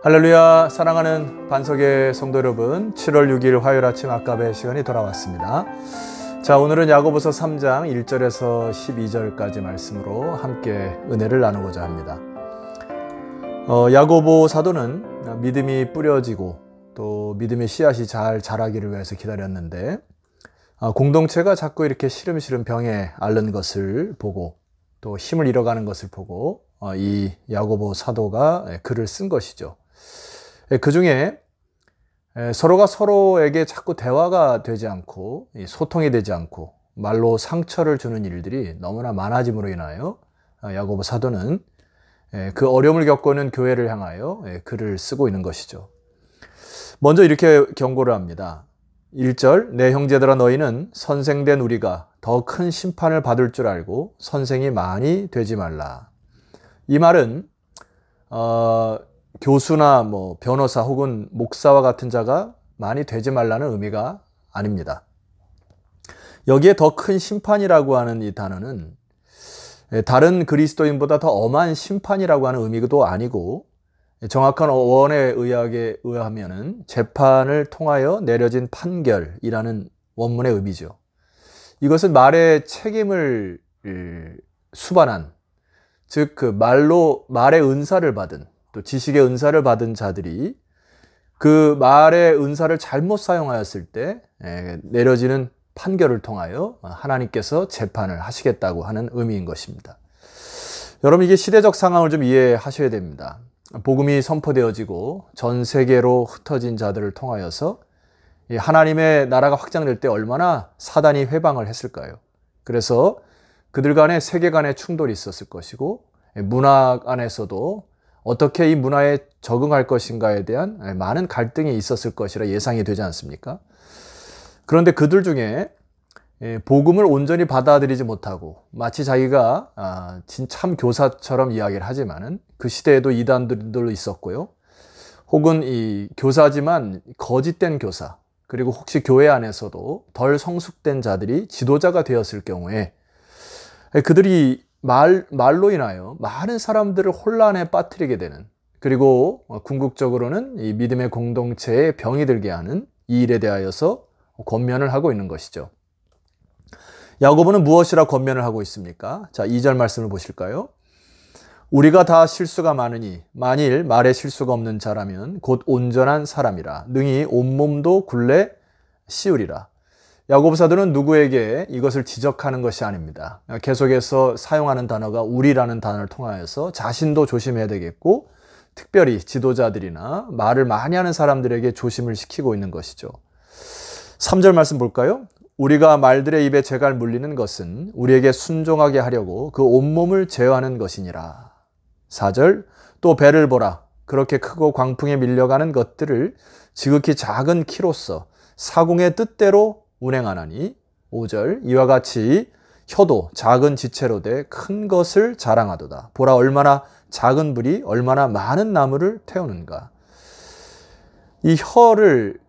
할렐루야. 사랑하는 반석의 성도 여러분, 7월 6일 화요일 아침 아까베 시간이 돌아왔습니다. 자, 오늘은 야고보서 3장 1절에서 12절까지 말씀으로 함께 은혜를 나누고자 합니다. 야고보 사도는 믿음이 뿌려지고 또 믿음의 씨앗이 잘 자라기를 위해서 기다렸는데 공동체가 자꾸 이렇게 시름시름 병에 앓는 것을 보고 또 힘을 잃어가는 것을 보고 이 야고보 사도가 글을 쓴 것이죠. 그 중에 서로가 서로에게 자꾸 대화가 되지 않고 소통이 되지 않고 말로 상처를 주는 일들이 너무나 많아짐으로 인하여 야고보 사도는 그 어려움을 겪고 있는 교회를 향하여 글을 쓰고 있는 것이죠. 먼저 이렇게 경고를 합니다. 1절, 내 형제들아 너희는 선생된 우리가 더 큰 심판을 받을 줄 알고 선생이 많이 되지 말라. 이 말은 교수나 변호사 혹은 목사와 같은 자가 많이 되지 말라는 의미가 아닙니다. 여기에 더 큰 심판이라고 하는 이 단어는 다른 그리스도인보다 더 엄한 심판이라고 하는 의미도 아니고 정확한 원어의 의하면은 재판을 통하여 내려진 판결이라는 원문의 의미죠. 이것은 말의 책임을 수반한, 즉 그 말의 은사를 받은, 또 지식의 은사를 받은 자들이 그 말의 은사를 잘못 사용하였을 때 내려지는 판결을 통하여 하나님께서 재판을 하시겠다고 하는 의미인 것입니다. 여러분, 이게 시대적 상황을 좀 이해하셔야 됩니다. 복음이 선포되어지고 전 세계로 흩어진 자들을 통하여서 하나님의 나라가 확장될 때 얼마나 사단이 회방을 했을까요? 그래서 그들 간에 세계 간의 충돌이 있었을 것이고 문화 안에서도 어떻게 이 문화에 적응할 것인가에 대한 많은 갈등이 있었을 것이라 예상이 되지 않습니까? 그런데 그들 중에 복음을 온전히 받아들이지 못하고 마치 자기가 참 교사처럼 이야기를 하지만은 그 시대에도 이단들도 있었고요. 혹은 이 교사지만 거짓된 교사, 그리고 혹시 교회 안에서도 덜 성숙된 자들이 지도자가 되었을 경우에 그들이 말로 인하여 많은 사람들을 혼란에 빠뜨리게 되는, 그리고 궁극적으로는 이 믿음의 공동체에 병이 들게 하는 이 일에 대하여서 권면을 하고 있는 것이죠. 야고보는 무엇이라 권면을 하고 있습니까? 자, 2절 말씀을 보실까요? 우리가 다 실수가 많으니 만일 말에 실수가 없는 자라면 곧 온전한 사람이라 능히 온몸도 굴레 씌우리라. 야고보 사도는 누구에게 이것을 지적하는 것이 아닙니다. 계속해서 사용하는 단어가 우리라는 단어를 통하여서 자신도 조심해야 되겠고 특별히 지도자들이나 말을 많이 하는 사람들에게 조심을 시키고 있는 것이죠. 3절 말씀 볼까요? 우리가 말들의 입에 재갈 물리는 것은 우리에게 순종하게 하려고 그 온몸을 제어하는 것이니라. 4절, 또 배를 보라. 그렇게 크고 광풍에 밀려가는 것들을 지극히 작은 키로서 사공의 뜻대로 운행하나니. 5절, 이와 같이 혀도 작은 지체로 돼 큰 것을 자랑하도다. 보라, 얼마나 작은 불이 얼마나 많은 나무를 태우는가. 이 혀를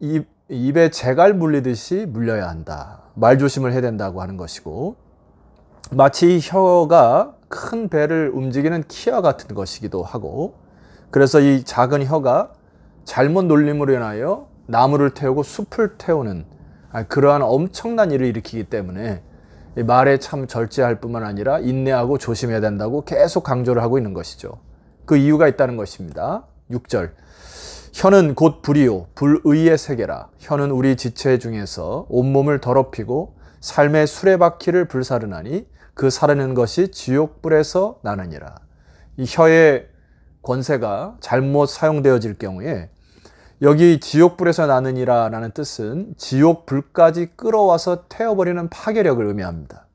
입에 재갈 물리듯이 물려야 한다. 말조심을 해야 된다고 하는 것이고, 마치 혀가 큰 배를 움직이는 키와 같은 것이기도 하고, 그래서 이 작은 혀가 잘못 놀림으로 인하여 나무를 태우고 숲을 태우는 그러한 엄청난 일을 일으키기 때문에 말에 참 절제할 뿐만 아니라 인내하고 조심해야 된다고 계속 강조를 하고 있는 것이죠. 그 이유가 있다는 것입니다. 6절, 혀는 곧 불이요 불의의 세계라. 혀는 우리 지체 중에서 온몸을 더럽히고 삶의 수레바퀴를 불사르나니 그 사르는 것이 지옥불에서 나느니라. 이 혀의 권세가 잘못 사용되어질 경우에 여기 지옥불에서 나느니라 라는 뜻은 지옥불까지 끌어와서 태워버리는 파괴력을 의미합니다.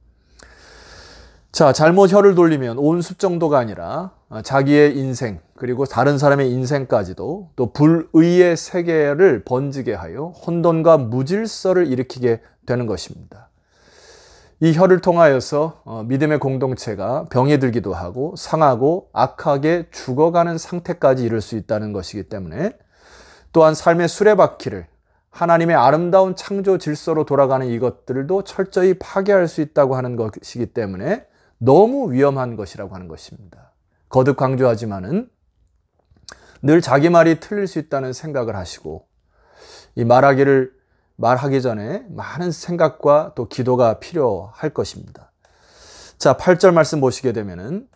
자, 잘못 혀를 돌리면 온 숲 정도가 아니라 자기의 인생, 그리고 다른 사람의 인생까지도 또 불의의 세계를 번지게 하여 혼돈과 무질서를 일으키게 되는 것입니다. 이 혀를 통하여서 믿음의 공동체가 병에 들기도 하고 상하고 악하게 죽어가는 상태까지 이를 수 있다는 것이기 때문에, 또한 삶의 수레바퀴를 하나님의 아름다운 창조 질서로 돌아가는 이것들도 철저히 파괴할 수 있다고 하는 것이기 때문에 너무 위험한 것이라고 하는 것입니다. 거듭 강조하지만은 늘 자기 말이 틀릴 수 있다는 생각을 하시고 이 말하기 전에 많은 생각과 또 기도가 필요할 것입니다. 자, 8절 말씀 보시게 되면은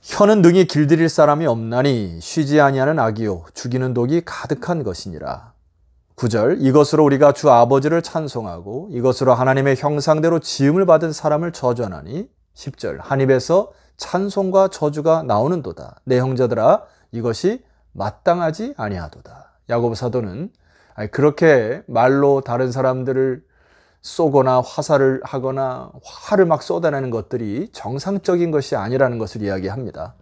혀는 능히 길들일 사람이 없나니 쉬지 아니하는 악이요 죽이는 독이 가득한 것이니라. 9절 이것으로 우리가 주 아버지를 찬송하고 이것으로 하나님의 형상대로 지음을 받은 사람을 저주하나니 10절 한 입에서 찬송과 저주가 나오는도다. 내 형제들아 이것이 마땅하지 아니하도다. 야고보 사도는 그렇게 말로 다른 사람들을 쏘거나 화살을 하거나 화를 막 쏟아내는 것들이 정상적인 것이 아니라는 것을 이야기합니다.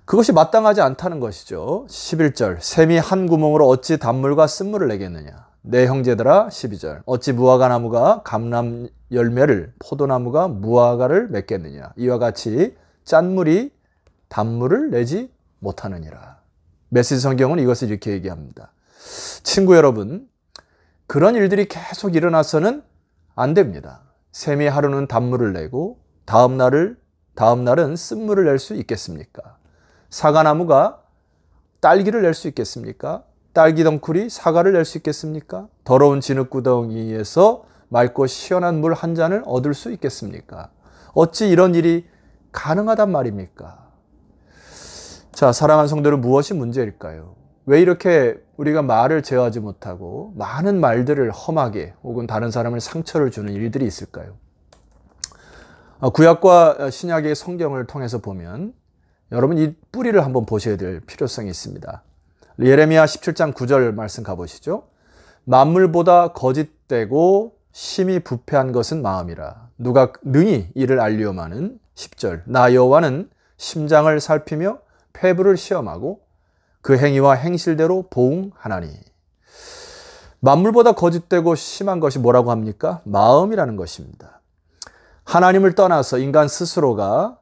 그것이 마땅하지 않다는 것이죠. 11절 샘이 한 구멍으로 어찌 단물과 쓴물을 내겠느냐. 내 형제들아 12절 어찌 무화과 나무가 감람 열매를 포도나무가 무화과를 맺겠느냐. 이와 같이 짠물이 단물을 내지 못하느니라. 메시지 성경은 이것을 이렇게 얘기합니다. 친구 여러분, 그런 일들이 계속 일어나서는 안 됩니다. 샘이 하루는 단물을 내고 다음 날은 쓴물을 낼 수 있겠습니까? 사과나무가 딸기를 낼 수 있겠습니까? 딸기 덩쿨이 사과를 낼 수 있겠습니까? 더러운 진흙구덩이에서 맑고 시원한 물 한 잔을 얻을 수 있겠습니까? 어찌 이런 일이 가능하단 말입니까? 자, 사랑하는 성도는 무엇이 문제일까요? 왜 이렇게 우리가 말을 제어하지 못하고 많은 말들을 험하게 혹은 다른 사람을 상처를 주는 일들이 있을까요? 구약과 신약의 성경을 통해서 보면 여러분 이 뿌리를 한번 보셔야 될 필요성이 있습니다. 예레미야 17장 9절 말씀 가보시죠. 만물보다 거짓되고 심히 부패한 것은 마음이라. 누가 능히 이를 알리오마는 10절 나 여호와는 심장을 살피며 폐부를 시험하고 그 행위와 행실대로 보응하나니. 만물보다 거짓되고 심한 것이 뭐라고 합니까? 마음이라는 것입니다. 하나님을 떠나서 인간 스스로가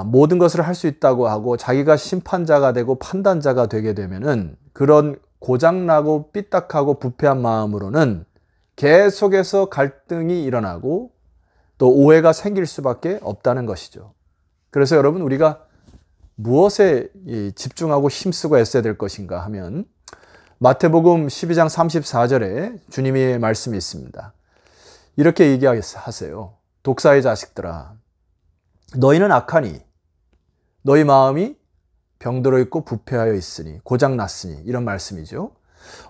모든 것을 할 수 있다고 하고 자기가 심판자가 되고 판단자가 되게 되면은 그런 고장나고 삐딱하고 부패한 마음으로는 계속해서 갈등이 일어나고 또 오해가 생길 수밖에 없다는 것이죠. 그래서 여러분 우리가 무엇에 집중하고 힘쓰고 애써야 될 것인가 하면 마태복음 12장 34절에 주님의 말씀이 있습니다. 이렇게 얘기하세요. 독사의 자식들아 너희는 악하니 너희 마음이 병들어 있고 부패하여 있으니 고장났으니 이런 말씀이죠.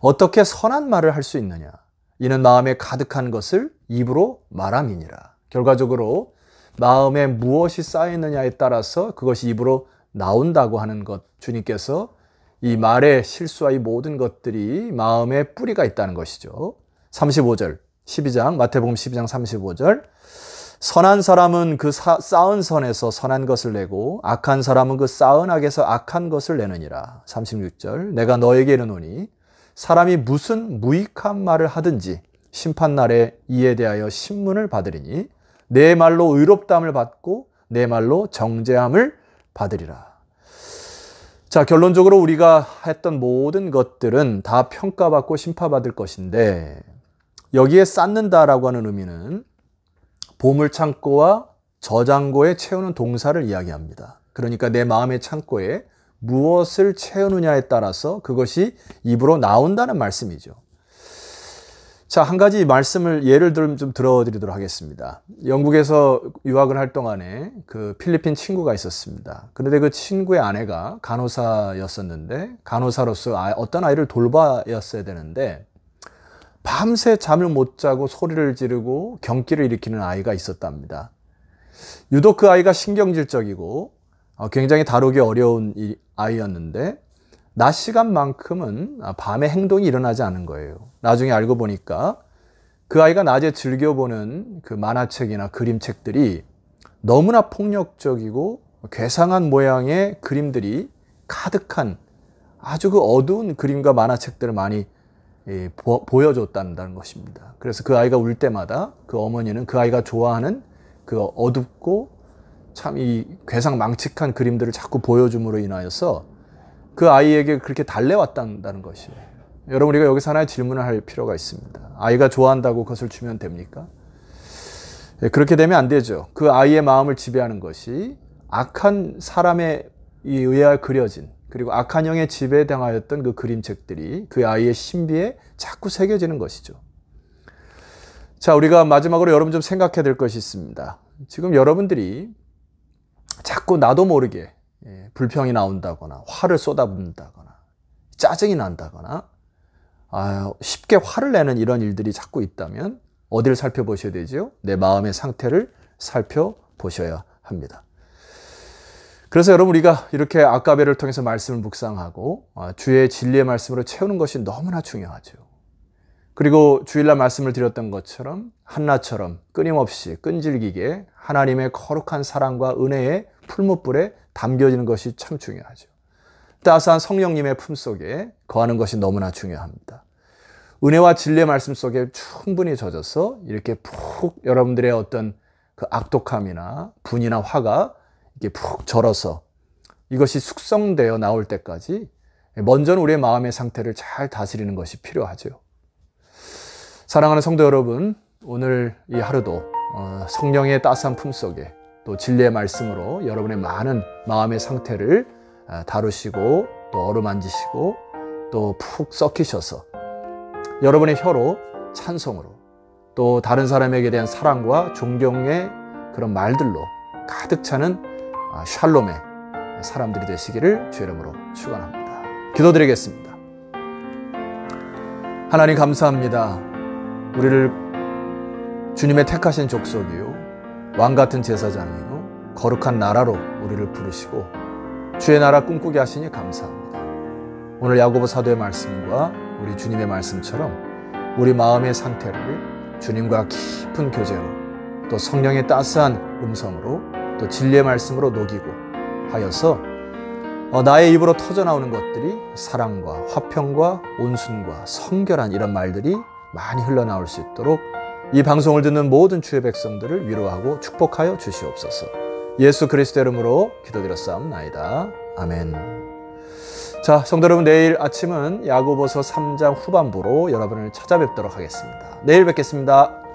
어떻게 선한 말을 할 수 있느냐. 이는 마음에 가득한 것을 입으로 말함이니라. 결과적으로 마음에 무엇이 쌓여있느냐에 따라서 그것이 입으로 나온다고 하는 것, 주님께서 이 말의 실수와 이 모든 것들이 마음에 뿌리가 있다는 것이죠. 35절 마태복음 12장 35절 선한 사람은 그 쌓은 선에서 선한 것을 내고 악한 사람은 그 쌓은 악에서 악한 것을 내느니라. 36절 내가 너에게 이르노니 사람이 무슨 무익한 말을 하든지 심판날에 이에 대하여 신문을 받으리니 내 말로 의롭다함을 받고 내 말로 정죄함을 받으리라. 자, 결론적으로 우리가 했던 모든 것들은 다 평가받고 심판받을 것인데 여기에 쌓는다라고 하는 의미는 보물창고와 저장고에 채우는 동사를 이야기합니다. 그러니까 내 마음의 창고에 무엇을 채우느냐에 따라서 그것이 입으로 나온다는 말씀이죠. 자, 한 가지 말씀을 예를 좀 들어드리도록 하겠습니다. 영국에서 유학을 할 동안에 그 필리핀 친구가 있었습니다. 그런데 그 친구의 아내가 간호사였었는데 간호사로서 어떤 아이를 돌봐였어야 되는데 밤새 잠을 못 자고 소리를 지르고 경기를 일으키는 아이가 있었답니다. 유독 그 아이가 신경질적이고 굉장히 다루기 어려운 아이였는데 낮 시간만큼은 밤에 행동이 일어나지 않은 거예요. 나중에 알고 보니까 그 아이가 낮에 즐겨보는 그 만화책이나 그림책들이 너무나 폭력적이고 괴상한 모양의 그림들이 가득한 아주 그 어두운 그림과 만화책들을 많이 보여줬다는 것입니다. 그래서 그 아이가 울 때마다 그 어머니는 그 아이가 좋아하는 그 어둡고 참 이 괴상망측한 그림들을 자꾸 보여줌으로 인하여서 그 아이에게 그렇게 달래왔다는 것이에요. 여러분 우리가 여기서 하나의 질문을 할 필요가 있습니다. 아이가 좋아한다고 그것을 주면 됩니까? 그렇게 되면 안 되죠. 그 아이의 마음을 지배하는 것이 악한 사람에 의하여 그려진 그리고 악한 영에 지배당하였던 그 그림책들이 그 아이의 신비에 자꾸 새겨지는 것이죠. 자, 우리가 마지막으로 여러분 좀 생각해야 될 것이 있습니다. 지금 여러분들이 자꾸 나도 모르게 불평이 나온다거나 화를 쏟아붓는다거나 짜증이 난다거나 쉽게 화를 내는 이런 일들이 자꾸 있다면 어디를 살펴보셔야 되죠? 내 마음의 상태를 살펴보셔야 합니다. 그래서 여러분, 우리가 이렇게 아까베를 통해서 말씀을 묵상하고 주의 진리의 말씀으로 채우는 것이 너무나 중요하죠. 그리고 주일날 말씀을 드렸던 것처럼 한나처럼 끊임없이 끈질기게 하나님의 거룩한 사랑과 은혜의 풀무불에 담겨지는 것이 참 중요하죠. 따스한 성령님의 품속에 거하는 것이 너무나 중요합니다. 은혜와 진리의 말씀 속에 충분히 젖어서 이렇게 푹 여러분들의 어떤 그 악독함이나 분이나 화가 이렇게 푹 절어서 이것이 숙성되어 나올 때까지 먼저는 우리의 마음의 상태를 잘 다스리는 것이 필요하죠. 사랑하는 성도 여러분, 오늘 이 하루도 성령의 따스한 품속에 또 진리의 말씀으로 여러분의 많은 마음의 상태를 다루시고 또 어루만지시고 또 푹 썩히셔서 여러분의 혀로 찬송으로 또 다른 사람에게 대한 사랑과 존경의 그런 말들로 가득 차는 샬롬의 사람들이 되시기를 주의 이름으로 축원합니다. 기도드리겠습니다. 하나님 감사합니다. 우리를 주님의 택하신 족속이요 왕같은 제사장이요 거룩한 나라로 우리를 부르시고 주의 나라 꿈꾸게 하시니 감사합니다. 오늘 야고보 사도의 말씀과 우리 주님의 말씀처럼 우리 마음의 상태를 주님과 깊은 교제로 또 성령의 따스한 음성으로 또 진리의 말씀으로 녹이고 하여서 나의 입으로 터져나오는 것들이 사랑과 화평과 온순과 성결한 이런 말들이 많이 흘러나올 수 있도록 이 방송을 듣는 모든 주의 백성들을 위로하고 축복하여 주시옵소서. 예수 그리스도 이름으로 기도드렸사옵나이다. 아멘. 자, 성도 여러분, 내일 아침은 야고보서 3장 후반부로 여러분을 찾아뵙도록 하겠습니다. 내일 뵙겠습니다.